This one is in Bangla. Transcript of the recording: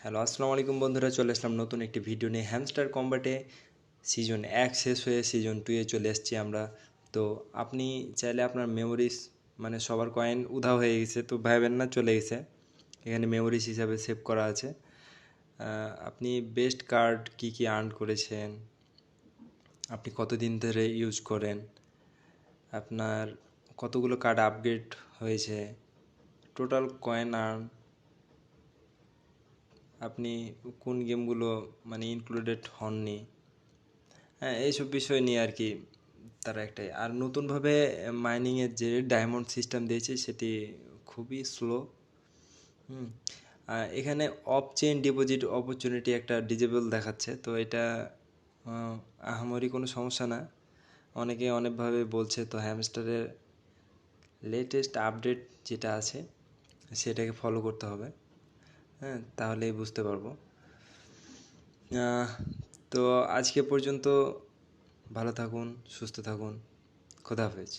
হ্যালো, আসসালামু আলাইকুম বন্ধুরা। চলে আসলাম নতুন একটি ভিডিও নিয়ে। হ্যামস্টার কম্ব্যাটে সিজন 1 শেষ হয়ে সিজন 2 এ চলে এসেছি আমরা। তো আপনি চাইলে আপনার মেমোরিজ মানে সবার কয়েন উধাও হয়ে গেছে, তো ভাববেন না, চলে গেছে। এখানে মেমোরিজ হিসাবে সেভ করা আছে। আপনি বেস্ট কার্ড কি কি আর্ন করেছেন, আপনি কতদিন ধরে ইউজ করেন, আপনার কতগুলো কার্ড আপগ্রেড হয়েছে, টোটাল কয়েন আর্ন, আপনি কোন গেমগুলো মানে ইনক্লুডেড হননি, হ্যাঁ, এইসব বিষয় নিয়ে আর কি। তারা একটাই আর নতুনভাবে মাইনিংয়ের যে ডায়মন্ড সিস্টেম দিয়েছে সেটি খুবই স্লো। এখানে অফ চেইন ডিপোজিট অপরচুনিটি একটা ডিজেবল দেখাচ্ছে, তো এটা আহামরি কোনো সমস্যা না। অনেকে অনেকভাবে বলছে, তো হ্যামস্টারের লেটেস্ট আপডেট যেটা আছে সেটাকে ফলো করতে হবে, হ্যাঁ, তাহলেই বুঝতে পারবো। তো আজকে পর্যন্ত ভালো থাকুন, সুস্থ থাকুন, খোদা হাফেজ।